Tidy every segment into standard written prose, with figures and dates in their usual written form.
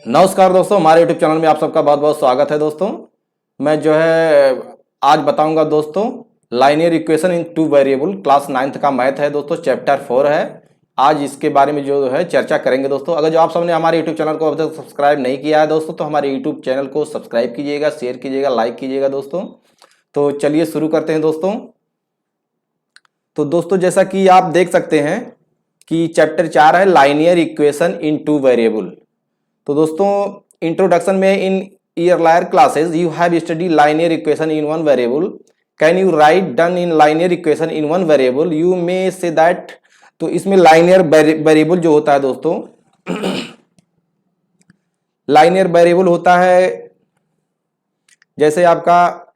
नमस्कार दोस्तों, हमारे YouTube चैनल में आप सबका बहुत बहुत स्वागत है दोस्तों। मैं जो है आज बताऊंगा दोस्तों linear equation in two variable, class 9th का मैथ है दोस्तों, चैप्टर 4 है। आज इसके बारे में जो है चर्चा करेंगे दोस्तों। अगर जो आप सबने हमारे YouTube चैनल को अभी तक सब्सक्राइब नहीं किया है दोस्तों, तो हमारे YouTube चैनल को सब्सक्राइब कीजिएगा, शेयर कीजिएगा, लाइक कीजिएगा दोस्तों। तो चलिए शुरू करते हैं दोस्तों। तो दोस्तों जैसा कि आप देख सकते हैं कि चैप्टर 4 है linear equation in two variable. तो दोस्तों इंट्रोडक्शन में इन earlier classes you have studied linear equation in one variable. Can you write done in linear equation in one variable? You may say that। तो इसमें linear variable जो होता है दोस्तों linear variable होता है जैसे आपका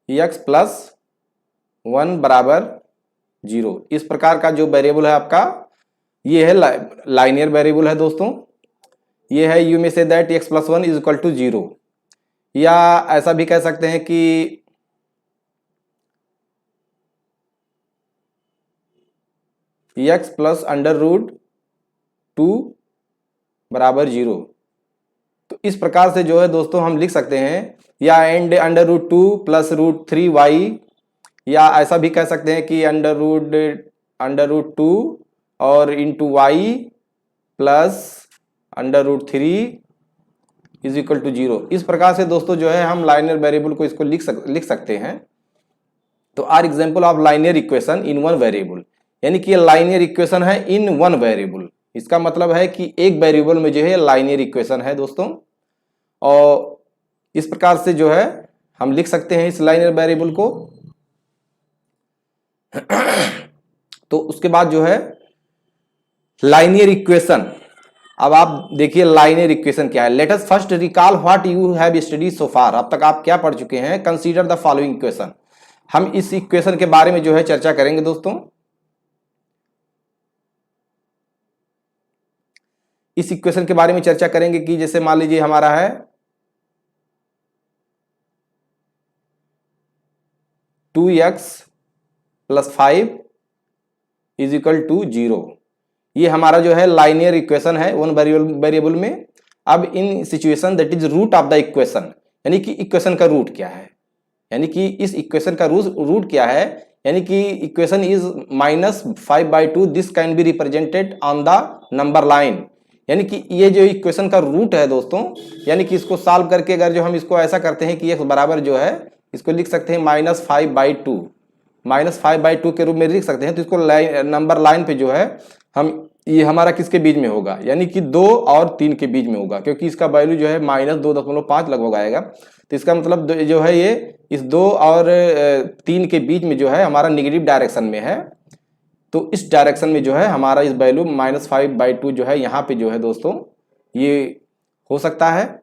x प्लस 1 बराबर 0, इस प्रकार का जो वेरिएबल है आपका ये है लाइनियर वेरिएबल है दोस्तों। ये है यू में से that x plus 1 is equal to 0, या ऐसा भी कह सकते हैं कि x प्लस अंडर रूट 2 बराबर 0। तो इस प्रकार से जो है दोस्तों हम लिख सकते हैं, या and under root 2 plus root 3y, या ऐसा भी कह सकते हैं कि अंडर रूट 2 और into y plus under root 3 is equal to 0। इस प्रकार से दोस्तों जो है हम लाइनियर वेरिएबल को इसको लिख सकते हैं। तो are example of linear equation in one variable, यानी कि लाइनियर इक्वेशन है इन वन वेरिएबल। इसका मतलब है कि एक वेरिएबल में जो है लाइनियर इक्वेशन है दोस्तों, और इस प्रकार से जो है हम लिख सकते हैं इस लाइनियर वेरिएबल को। तो उसके बाद जो है लाइनियर इक्वेशन, अब आप देखिए लाइनियर इक्वेशन क्या है। Let us first recall what you have studied so far. अब तक आप क्या पढ़ चुके हैं। Consider the following equation. हम इस इक्वेशन के बारे में जो है चर्चा करेंगे दोस्तों। इस इक्वेशन के बारे में चर्चा करेंगे कि जैसे मान लीजिए हमारा है 2x plus 5 is equal to 0। ये हमारा जो है लाइनियर इक्वेशन है वन वेरिएबल में। अब in situation that is root of the equation, यानी कि इक्वेशन का रूट क्या है, यानी कि इस इक्वेशन का रूट क्या है, यानी कि equation is -5/2। This can be represented on the number line, यानी कि ये जो इक्वेशन का रूट है दोस्तों, यानी कि इसको सॉल्व करके अगर जो हम इसको ऐसा करते हैं कि x बराबर जो है इसको लिख सकते हैं -5/2 के रूप में लिख सकते हैं। तो इसको नंबर लाइन पे जो है हम ये हमारा किसके बीच में होगा, यानी कि 2 और 3 के बीच में होगा, क्योंकि इसका वैल्यू जो है -2.5 लगभग आएगा। तो इसका मतलब जो है ये इस 2 और 3 के बीच में जो है हमारा नेगेटिव डायरेक्शन में है। तो इस डायरेक्शन में जो है हमारा इस वैल्यू -5/2 जो है यहाँ पे जो है दोस्तों ये हो सकता है।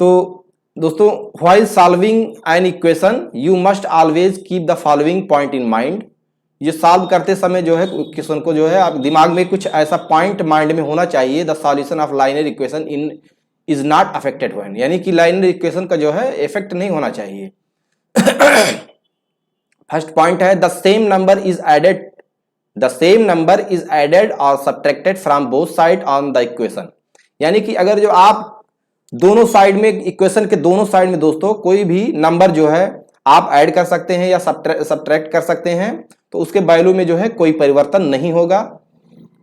तो दोस्तों while solving an equation you must always keep the following point in mind. ये सॉल्व करते समय जो है क्वेश्चन को जो है आप दिमाग में कुछ ऐसा पॉइंट माइंड में होना चाहिए। The solution of linear equation in is not affected when, यानी कि लाइनियर इक्वेशन का जो है इफेक्ट नहीं होना चाहिए। फर्स्ट पॉइंट है the same number is added और subtracted from both side on the equation, यानी कि अगर जो आप दोनों साइड में इक्वेशन के दोनों साइड में दोस्तों कोई भी नंबर जो है आप ऐड कर सकते हैं या सब्ट्रैक्ट कर सकते हैं, तो उसके वैल्यू में जो है कोई परिवर्तन नहीं होगा।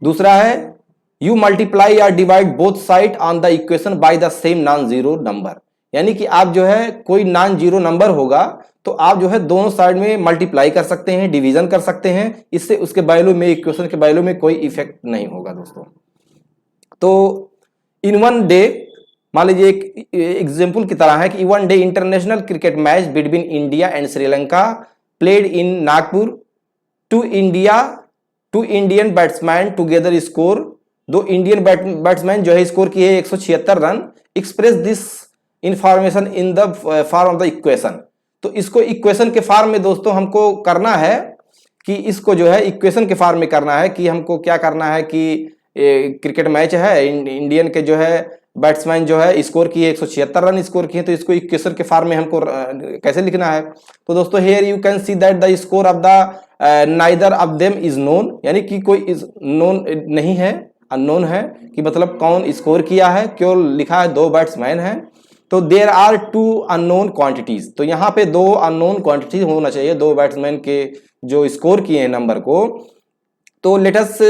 दूसरा है यू मल्टीप्लाई या divide both side on the equation by the same non zero number, यानी कि आप जो है कोई नॉन जीरो नंबर होगा तो आप जो है दोनों साइड में मल्टीप्लाई कर सकते हैं, डिवीजन कर सकते हैं, इससे उसके वैल्यू में इक्वेशन के वैल्यू में कोई इफेक्ट नहीं होगा दोस्तों। तो इन वन डे, मान लीजिए एक एग्जाम्पल की तरह है कि one day international cricket match between India and Sri Lanka played in Nagpur. Two Indian batsman together score. 2 Indian batsman जो है स्कोर किए 176 run. Express this information in the form of the equation. तो इसको इक्वेशन के फॉर्म में दोस्तों हमको करना है कि इसको जो है इक्वेशन के फॉर्म में करना है कि हमको क्या करना है कि क्रिकेट मैच है, इंडियन के जो है बैट्समैन जो है स्कोर किए 176 रन स्कोर किए, तो इसको इक्वेशन के फॉर्म में हमको कैसे लिखना है। तो दोस्तों here you can see that the score of the neither of them is known, यानी कि कोई इज नोन नहीं है अननोन है कि मतलब कौन स्कोर किया है, क्यों लिखा है 2 बैट्समैन है। तो देयर आर 2 अननोन क्वांटिटीज, तो यहाँ पे 2 अननोन क्वांटिटीज होना चाहिए, 2 बैट्समैन के जो स्कोर किए हैं नंबर को। तो let's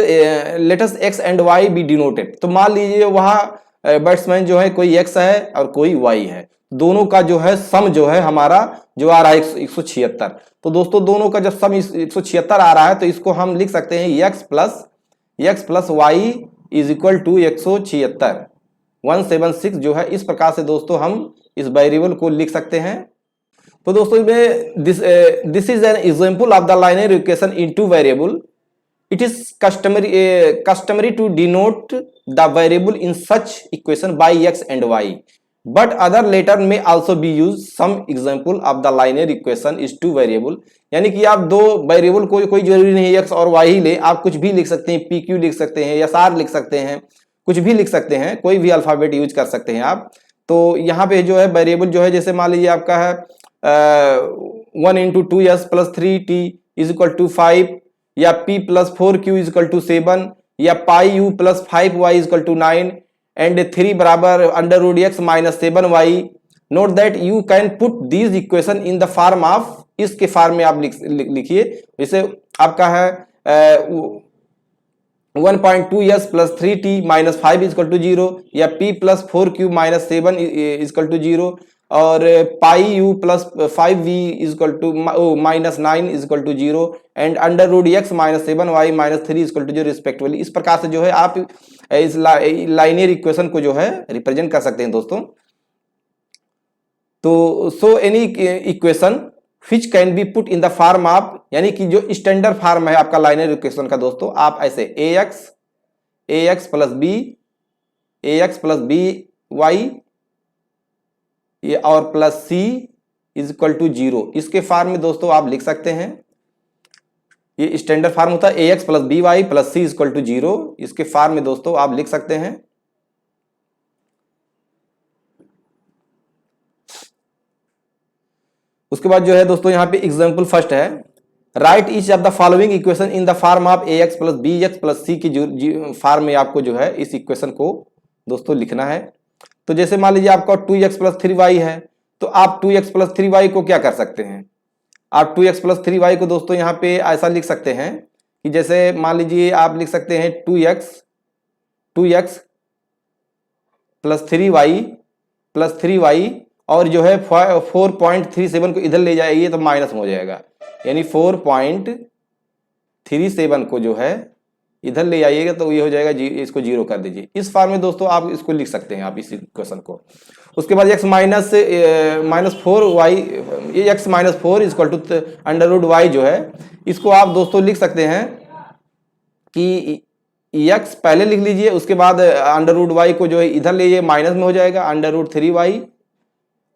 x and y be denoted, तो मान लीजिए वहाँ बैट्समैन जो है कोई एक्स है और कोई वाई है, दोनों का जो है सम जो है हमारा जो आ रहा है 176। तो दोस्तों दोनों का जब सम 176 आ रहा है तो इसको हम लिख सकते हैं x plus y is equal to 176, 176 जो है। इस प्रकार से दोस्तों हम इस वेरिएबल को लिख सकते हैं। तो दोस्तों this is an example of the linear equation into variable. It is customary to denote the variable in such equation by x and y, but other later may also be used. Some example of the linear equation is two variable, यानी कि आप 2 variable कोई जरूरी नहीं है x और y ही ले, आप कुछ भी लिख सकते हैं, pq लिख सकते हैं, SR लिख सकते हैं, कुछ भी लिख सकते हैं, कोई भी अल्फाबेट यूज कर सकते हैं आप। तो यहाँ पे जो है वेरिएबल जो है जैसे मान लीजिए आपका है 1 × 2s + 3t = 5, या p + 4q = 7, या πu + 5y = 9, एंड 3 बराबर √x - 7y। Note that you can put these equation in the form of, इसके फॉर्म में आप लिखिए, जैसे आपका है 1.2s + 3t - 5 = 0, या p + 4q - 7 = 0, और πu + 5v - 9 = 0, and √x - 7y - 3 = 0 respectively. इस प्रकार से जो है आप इस लाइनियर इक्वेशन को जो है रिप्रेजेंट कर सकते हैं दोस्तों। तो so any equation which can be put in the form of, यानी कि जो स्टैंडर्ड फॉर्म है आपका लाइनर इक्वेशन का दोस्तों, आप ऐसे ax + by और प्लस c = 0, इसके फॉर्म में दोस्तों आप लिख सकते हैं। ये स्टैंडर्ड फॉर्म होता है ax + by + c = 0, इसके फॉर्म में दोस्तों आप लिख सकते हैं। उसके बाद जो है दोस्तों यहाँ पे एग्जांपल फर्स्ट है, write each of the following equation in the form of ax + bx + c की फॉर्म में आपको जो है इस इक्वेशन को दोस्तों लिखना है। तो जैसे मान लीजिए आपका 2x + 3y है, तो आप 2x + 3y को क्या कर सकते हैं, आप 2x + 3y को दोस्तों यहाँ पे ऐसा लिख सकते हैं कि जैसे मान लीजिए आप लिख सकते हैं 2x + 3y और जो है 4.37 को इधर ले जाइए तो माइनस हो जाएगा, यानी 4.37 को जो है इधर ले आइएगा तो ये हो जाएगा इसको 0 कर दीजिए। इस फॉर्म में दोस्तों आप इसको लिख सकते हैं आप इस इक्वेशन को। उसके बाद x - 4y x - 4 = √y जो है, इसको आप दोस्तों लिख सकते हैं कि x पहले लिख लीजिए, उसके बाद √y को जो है इधर ले जाइए, माइनस में हो जाएगा √3y,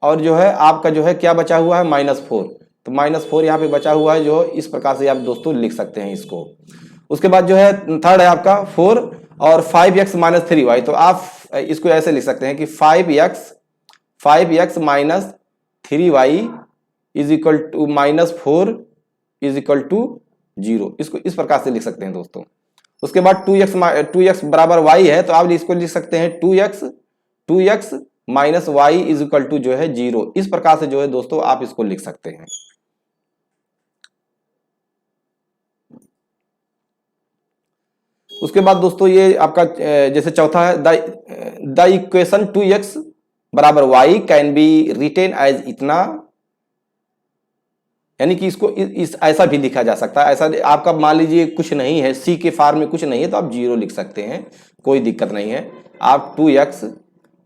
और जो है आपका जो है क्या बचा हुआ है -4, तो -4 यहाँ पे बचा हुआ है, जो इस प्रकार से आप दोस्तों लिख सकते हैं इसको। उसके बाद जो है थर्ड है आपका 4 और 5x - 3y, तो आप इसको ऐसे लिख सकते हैं कि 5x - 3y = -4 = 0, इसको इस प्रकार से लिख सकते हैं दोस्तों। उसके बाद 2x = y है, तो आप इसको लिख सकते हैं 2x - y = जो है 0, इस प्रकार से जो है दोस्तों आप इसको लिख सकते हैं। उसके बाद दोस्तों ये आपका जैसे चौथा है the equation 2x = y can be written as इतना, यानी कि इसको ऐसा भी लिखा जा सकता है। ऐसा आपका मान लीजिए कुछ नहीं है, c के फॉर्म में कुछ नहीं है, तो आप 0 लिख सकते हैं, कोई दिक्कत नहीं है। आप 2x -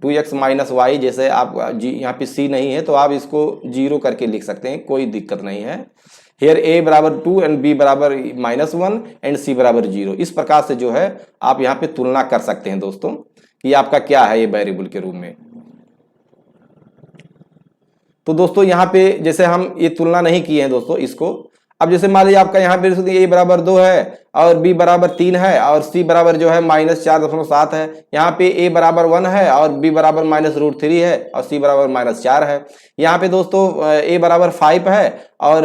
y, जैसे आप यहाँ पे c नहीं है तो आप इसको 0 करके लिख सकते हैं, कोई दिक्कत नहीं है। Here a = 2 and b = -1 and c = 0, इस प्रकार से जो है आप यहाँ पे तुलना कर सकते हैं दोस्तों कि आपका क्या है ये वेरिएबल के रूप में। तो दोस्तों यहाँ पे जैसे हम ये तुलना नहीं किए हैं दोस्तों, इसको अब जैसे मान लीजिए आपका यहाँ पे a बराबर 2 है और b बराबर 3 है और c बराबर जो है -4.7 है। यहाँ पे a बराबर 1 है और b बराबर -√3 है और c बराबर -4 है। यहाँ पे दोस्तों a बराबर 5 है और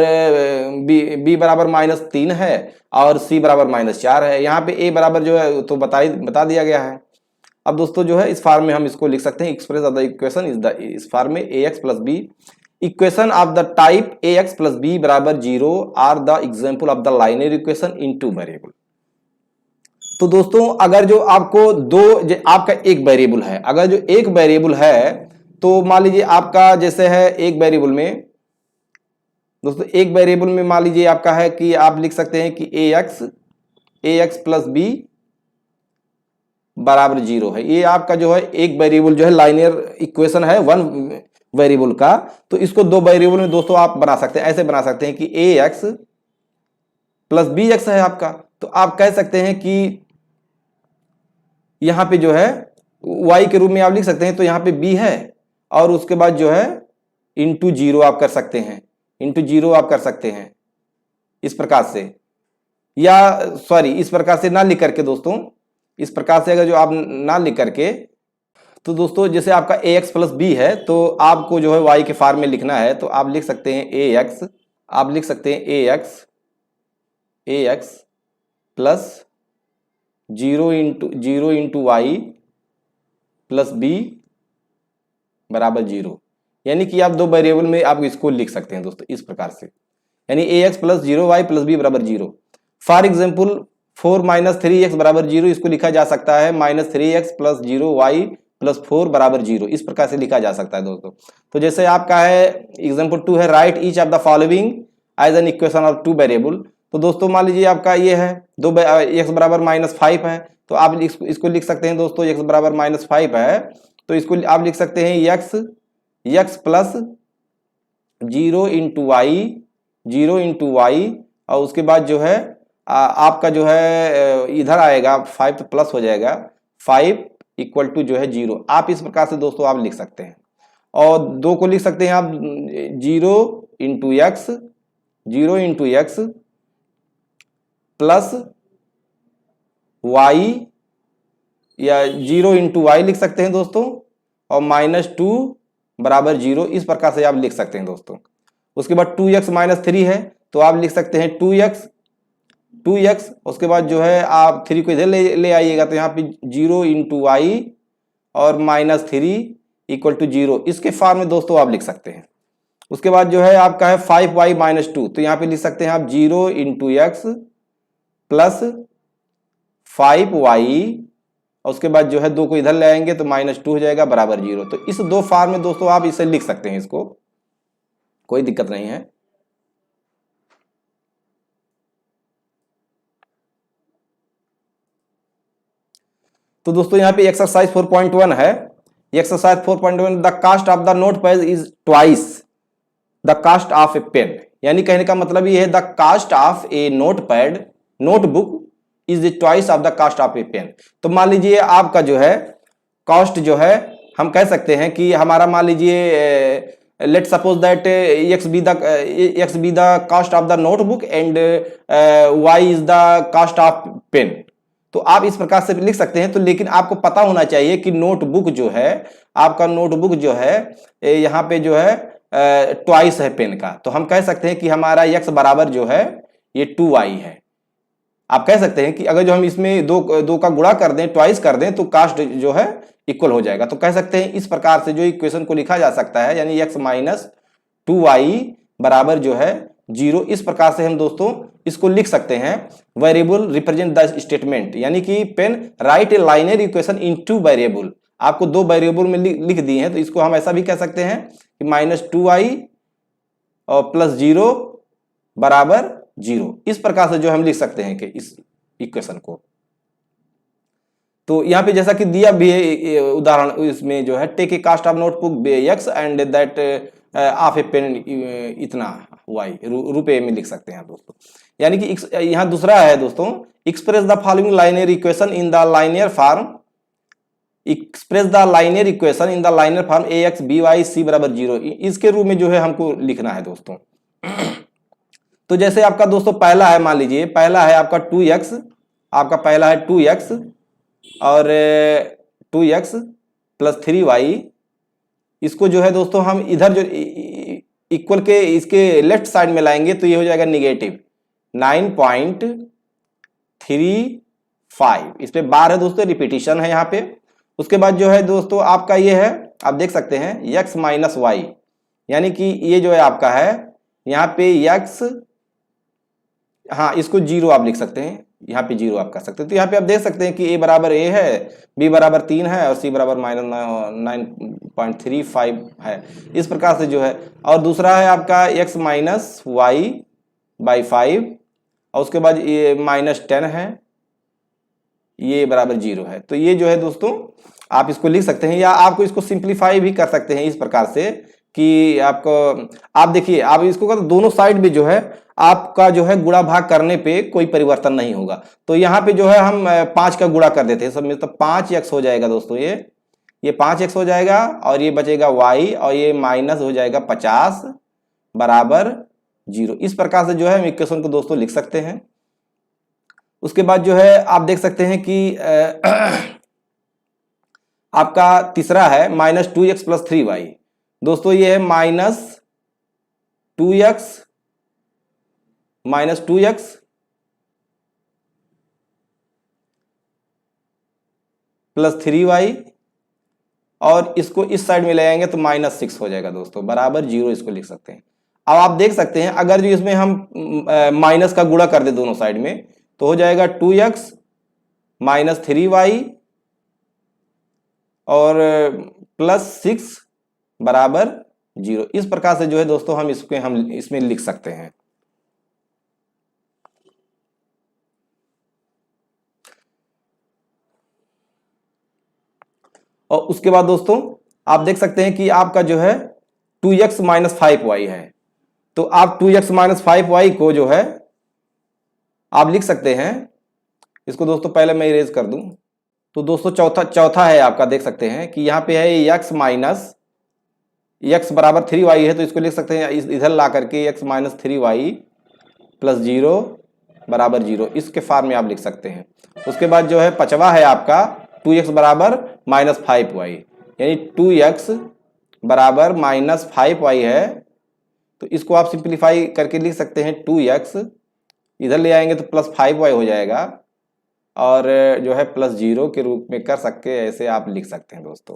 b बराबर -3 है और c बराबर -4 है। यहाँ पे a बराबर जो है तो बता दिया गया है। अब दोस्तों जो है इस फॉर्म में हम इसको लिख सकते हैं, एक्सप्रेस ऑफ द इक्वेशन इस फॉर्म में ax plus b equation of the type ax plus b बराबर 0 are the example of the linear equation in two variable. तो दोस्तों अगर जो आपको आपका एक वेरिएबल है, अगर जो एक वेरिएबल है तो मान लीजिए आपका जैसे है एक वेरिएबल में दोस्तों, एक वेरिएबल में मान लीजिए आपका है कि आप लिख सकते हैं कि ax प्लस b बराबर 0 है। ये आपका जो है एक वेरिएबल जो है लाइनियर इक्वेशन है वन वेरिएबल का। तो इसको दो वेरिएबल में दोस्तों आप बना सकते हैं, ऐसे बना सकते हैं कि ax प्लस bx है आपका। तो आप कह सकते हैं कि यहां पे जो है y के रूप में आप लिख सकते हैं, तो यहां पे b है और उसके बाद जो है इंटू 0 आप कर सकते हैं, इंटू 0 आप कर सकते हैं इस प्रकार से, या सॉरी इस प्रकार से ना लिख करके दोस्तों, इस प्रकार से अगर जो आप ना लिख करके, तो दोस्तों जैसे आपका ax प्लस b है तो आपको जो है y के फॉर्म में लिखना है, तो आप लिख सकते हैं ax, आप लिख सकते हैं ax plus 0 into y plus b बराबर 0। यानी कि आप दो वेरिएबल में आप इसको लिख सकते हैं दोस्तों इस प्रकार से, यानी ax plus 0y plus b बराबर 0। फॉर एग्जाम्पल 4 माइनस 3x बराबर 0, इसको लिखा जा सकता है -3x प्लस 0y प्लस 4 बराबर 0, इस प्रकार से लिखा जा सकता है दोस्तों। तो जैसे आपका है एग्जाम्पल 2 है, write each of the following as an equation of two variable. तो दोस्तों मान लीजिए आपका ये है x बराबर -5 है, तो आप इसको लिख सकते हैं दोस्तों, x बराबर -5 है तो इसको आप लिख सकते हैं x प्लस 0 इंटू वाई और उसके बाद जो है आपका जो है इधर आएगा 5 तो प्लस हो जाएगा, 5 इक्वल टू जो है 0। आप इस प्रकार से दोस्तों आप लिख सकते हैं, और दो को लिख सकते हैं आप 0 इंटू एक्स प्लस वाई, या 0 इंटू वाई लिख सकते हैं दोस्तों, और -2 बराबर 0, इस प्रकार से आप लिख सकते हैं दोस्तों। उसके बाद 2x माइनस 3 है तो आप लिख सकते हैं 2x, उसके बाद जो है आप 3 को इधर ले आइएगा, तो यहाँ पे 0 इंटू वाई और -3 इक्वल टू 0, इसके फॉर्म में दोस्तों आप लिख सकते हैं। उसके बाद जो है आपका है 5y माइनस 2, तो यहाँ पे लिख सकते हैं आप 0 इंटू एक्स प्लस 5y, और उसके बाद जो है 2 को इधर ले आएंगे तो -2 हो जाएगा बराबर 0। तो इस दो फॉर्म में दोस्तों आप इसे लिख सकते हैं, इसको कोई दिक्कत नहीं है। तो दोस्तों यहाँ पे एक्सरसाइज 4.1 है। Exercise 4.1, the cost of the note page is twice the cost of a pen. यानी कहने का मतलब ये है the cost of a notebook is twice of the cost of a pen. तो मान लीजिए आपका जो है कॉस्ट जो है हम कह सकते हैं कि हमारा मान लीजिए let suppose that x be the cost of the notebook and y is the cost of pen. तो आप इस प्रकार से लिख सकते हैं। तो लेकिन आपको पता होना चाहिए कि नोटबुक जो है आपका, नोटबुक जो है यहाँ पे जो है ट्वाइस है पेन का, तो हम कह सकते हैं कि हमारा x बराबर जो है ये 2y है। आप कह सकते हैं कि अगर जो हम इसमें दो का गुणा कर दें, ट्वाइस कर दें, तो कास्ट जो है इक्वल हो जाएगा। तो कह सकते हैं इस प्रकार से जो इक्वेशन को लिखा जा सकता है, यानी x माइनस 2y बराबर जो है 0। इस प्रकार से हम दोस्तों इसको लिख सकते हैं। वेरिएबल रिप्रेजेंट द स्टेटमेंट, यानी कि pen write a linear equation in two variable. आपको दो वेरिएबल में लिख दिए हैं, तो इसको हम ऐसा भी कह सकते हैं कि -2y और प्लस 0 बराबर 0। इस प्रकार से जो हम लिख सकते हैं कि इस इक्वेशन को। तो यहाँ पे जैसा कि दिया भी है उदाहरण, इसमें जो है take a cost of notebook x and that of a pen इतना y, रुपए में लिख सकते हैं दोस्तों। यानी कि यहाँ दूसरा है दोस्तों, express the following liner equation in the liner form, express the linear equation in the liner form ax by c बराबर 0। इसके रूप में जो है हमको लिखना है दोस्तों। तो जैसे आपका दोस्तों पहला है, मान लीजिए पहला है आपका 2x, आपका पहला है 2x और 2x प्लस 3y, इसको जो है दोस्तों हम इधर जो इक्वल के इसके लेफ्ट साइड में लाएंगे तो ये हो जाएगा निगेटिव 9.35। इस पे बार है दोस्तों, रिपीटिशन है यहाँ पे। उसके बाद जो है दोस्तों आपका ये है, आप देख सकते हैं x माइनस वाई, यानी कि ये जो है आपका है यहाँ पे x, हाँ इसको 0 आप लिख सकते हैं, यहाँ पे 0 आप कर सकते हैं। तो यहाँ पे आप देख सकते हैं कि a बराबर a है, b बराबर 3 है और c बराबर -9.35 है, इस प्रकार से जो है। और दूसरा है आपका x माइनस वाई बाई 5 और उसके बाद ये -10 है, ये बराबर 0 है। तो ये जो है दोस्तों आप इसको लिख सकते हैं, या आपको इसको सिंप्लीफाई भी कर सकते हैं इस प्रकार से कि आपको, आप देखिए आप इसको दोनों साइड भी जो है आपका जो है गुणा भाग करने पे कोई परिवर्तन नहीं होगा। तो यहाँ पे जो है हम 5 का गुणा कर देते हैं सब में, तो 5x हो जाएगा दोस्तों, ये 5x हो जाएगा और ये बचेगा y और ये माइनस हो जाएगा 50 बराबर 0। इस प्रकार से जो है हम इक्वेशन को दोस्तों लिख सकते हैं। उसके बाद जो है आप देख सकते हैं कि आपका तीसरा है -2x प्लस 3y। दोस्तों ये है -2x प्लस 3y और इसको इस साइड में ले आएंगे तो -6 हो जाएगा दोस्तों, बराबर 0 इसको लिख सकते हैं। अब आप देख सकते हैं अगर जो इसमें हम माइनस का गुणा कर दे दोनों साइड में तो हो जाएगा 2x माइनस 3y और +6 बराबर 0। इस प्रकार से जो है दोस्तों हम इसमें लिख सकते हैं। और उसके बाद दोस्तों आप देख सकते हैं कि आपका जो है 2x माइनस 5y है, तो आप 2x माइनस 5y को जो है आप लिख सकते हैं इसको दोस्तों, पहले मैं इरेज कर दूं। तो दोस्तों चौथा है आपका, देख सकते हैं कि यहाँ पे है x माइनस x बराबर 3y है, तो इसको लिख सकते हैं इधर ला करके x माइनस 3y प्लस 0 बराबर 0, इसके फॉर्म में आप लिख सकते हैं। उसके बाद जो है पांचवा है आपका 2x बराबर -5y, यानी 2x बराबर -5y है, तो इसको आप सिंप्लीफाई करके लिख सकते हैं 2x, इधर ले आएंगे तो +5y हो जाएगा और जो है +0 के रूप में कर सकते, ऐसे आप लिख सकते हैं दोस्तों।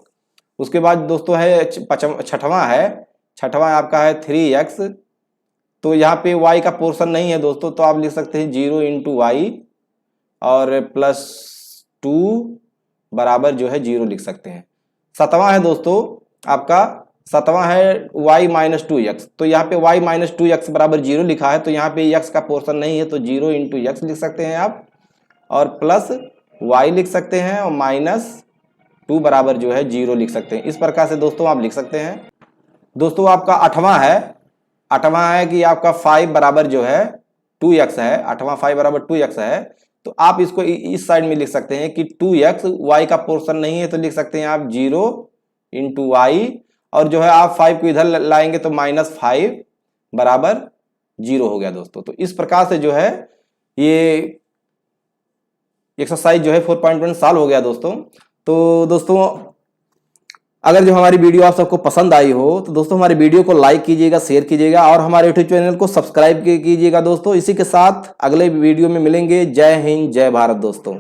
उसके बाद दोस्तों है छठवां आपका है 3x, तो यहाँ पे y का पोर्शन नहीं है दोस्तों, तो आप लिख सकते हैं 0 × y और +2 बराबर जो है 0 लिख सकते हैं। सातवां है दोस्तों आपका, सातवां है y माइनस 2x, तो यहाँ पे y माइनस 2x बराबर 0 लिखा है, तो यहाँ पे x का पोर्शन नहीं है तो 0 × x लिख सकते हैं आप और प्लस y लिख सकते हैं और -2 बराबर जो है 0 लिख सकते हैं। इस प्रकार से दोस्तों आप लिख सकते हैं। दोस्तों आपका आठवां है कि आपका 5 बराबर जो है 2x है, आठवां 5 बराबर 2x है, तो आप इसको इस साइड में लिख सकते हैं कि 2x y का पोर्शन नहीं है, तो लिख सकते हैं आप 0 × y और जो है आप 5 को इधर लाएंगे तो -5 बराबर 0 हो गया दोस्तों। तो इस प्रकार से जो है ये एक्सरसाइज जो है 4.1 सॉल्व हो गया दोस्तों। तो दोस्तों अगर जो हमारी वीडियो आप सबको पसंद आई हो तो दोस्तों हमारी वीडियो को लाइक कीजिएगा, शेयर कीजिएगा और हमारे यूट्यूब चैनल को सब्सक्राइब कीजिएगा दोस्तों। इसी के साथ अगले वीडियो में मिलेंगे। जय हिंद, जय भारत दोस्तों।